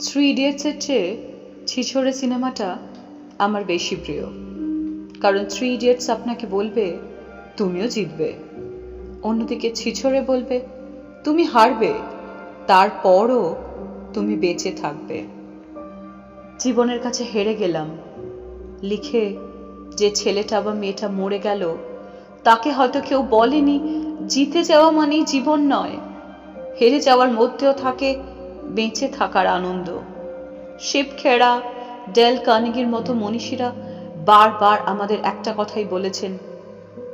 Three ইডিয়টসের চেয়ে ছিছড়ে সিনেমাটা আমার বেশি প্রিয়, কারণ থ্রি ইডিয়টস আপনাকে বলবে তুমিও জিতবে, অন্যদিকে ছিছড়ে বলবে তুমি হারবে, তারপরও তুমি বেঁচে থাকবে। জীবনের কাছে হেরে গেলাম লিখে যে ছেলেটা বা মেয়েটা মরে গেল, তাকে হয়তো কেউ বলেনি জিতে যাওয়া মানেই জীবন নয়, হেরে যাওয়ার মধ্যেও থাকে বেঁচে থাকার আনন্দ। শিব খেরা, ডেল কার্নেগির মতো মনীষীরা বারবার আমাদের একটা কথাই বলেছেন,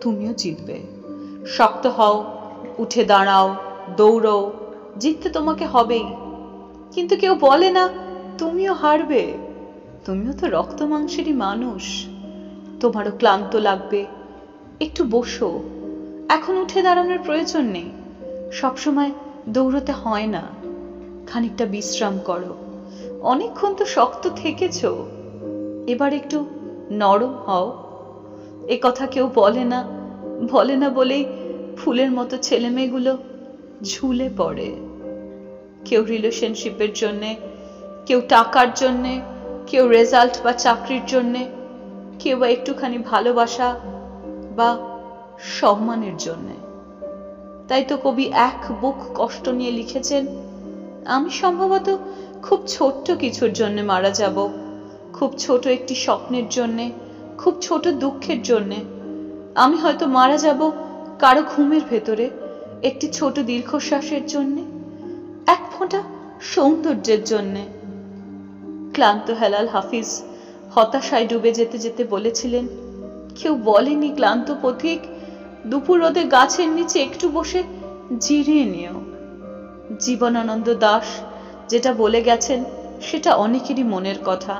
তুমিও জিতবে, শক্ত হও, উঠে দাঁড়াও, দৌড়ো, জিততে তোমাকে হবেই। কিন্তু কেউ বলে না তুমিও হারবে, তুমিও তো রক্ত মাংসেরই মানুষ, তোমারও ক্লান্ত লাগবে, একটু বসো, এখন উঠে দাঁড়ানোর প্রয়োজন নেই, সবসময় দৌড়তে হয় না, খানিকটা বিশ্রাম করো, অনেকক্ষণ তো শক্ত থেকেছ, এবার একটু নরম হও। এ কথা কেউ বলে না বলেই ফুলের মতো ছেলে মেয়েগুলো ঝুলে পড়ে, কেউ রিলেশনশিপের জন্যে, কেউ টাকার জন্যে, কেউ রেজাল্ট বা চাকরির জন্যে, কেউ বা একটুখানি ভালোবাসা বা সম্মানের জন্যে। তাই তো কবি এক বুক কষ্ট নিয়ে লিখেছেন, আমি সম্ভবত খুব ছোট্ট কিছুর জন্য মারা যাব, খুব ছোট একটি স্বপ্নের জন্যে, খুব ছোট দুঃখের জন্যে। আমি হয়তো মারা যাব কারো ঘুমের ভেতরে একটি ছোট দীর্ঘশ্বাসের জন্যে, এক ফোঁটা সৌন্দর্যের জন্যে। ক্লান্ত হেলাল হাফিজ হতাশায় ডুবে যেতে যেতে বলেছিলেন, কেউ বলেনি ক্লান্ত পথিক দুপুর রোদে গাছের নিচে একটু বসে জিরিয়ে নিও। জীবনানন্দ দাশ যেটা বলে গেছেন সেটা অনেকেরই মনের কথা।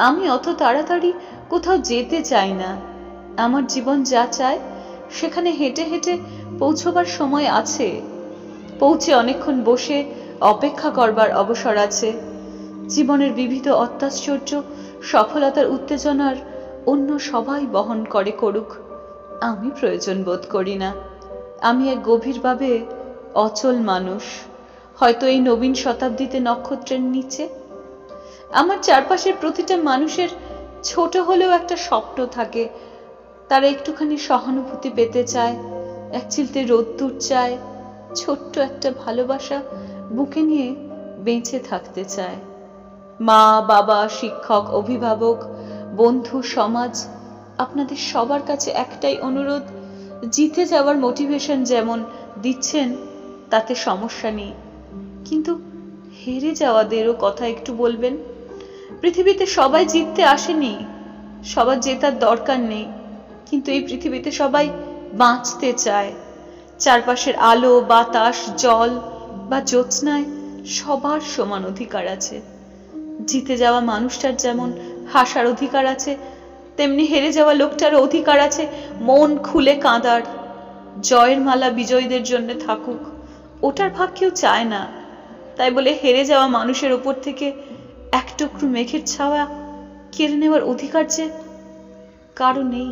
আমি অত তাড়াতাড়ি কোথাও যেতে চাই না, আমার জীবন যা চায় সেখানে হেঁটে হেঁটে পৌঁছবার সময় আছে, পৌঁছে অনেকক্ষণ বসে অপেক্ষা করবার অবসর আছে। জীবনের বিবিধ অত্যাশ্চর্য সফলতার উত্তেজনার অন্য সবাই বহন করে করুক, আমি প্রয়োজন বোধ করি না। আমি এক গভীরভাবে অচল মানুষ, হয়তো এই নবীন শতাব্দীতে নক্ষত্রের নিচে। আমার চারপাশের প্রতিটা মানুষের ছোট হলেও একটা স্বপ্ন থাকে, তারা একটুখানি সহানুভূতি পেতে চায়, এক চিলতে রোদ্দুর চায়, ছোট্ট একটা ভালোবাসা বুকে নিয়ে বেঁচে থাকতে চায়। মা, বাবা, শিক্ষক, অভিভাবক, বন্ধু, সমাজ, আপনাদের সবার কাছে একটাই অনুরোধ, জিতে যাওয়ার মোটিভেশন যেমন দিচ্ছেন তাতে সমস্যা নেই, কিন্তু হেরে যাওয়াদেরও কথা একটু বলবেন। পৃথিবীতে সবাই জিততে আসেনি, সবার জেতার দরকার নেই, কিন্তু এই পৃথিবীতে সবাই বাঁচতে চায়। চারপাশের আলো, বাতাস, জল বা জ্যোৎস্নায় সবার সমান অধিকার আছে। জিতে যাওয়া মানুষটার যেমন হাসার অধিকার আছে, তেমনি হেরে যাওয়া লোকটারও অধিকার আছে মন খুলে কাঁদার। জয়ের মালা বিজয়ীদের জন্য থাকুক, ওটার ভাগ কেউ চায় না, তাই বলে হেরে যাওয়া মানুষের ওপর থেকে এক টুকরো মেঘের ছাওয়া কেড়ে নেওয়ার অধিকার যে কারো নেই।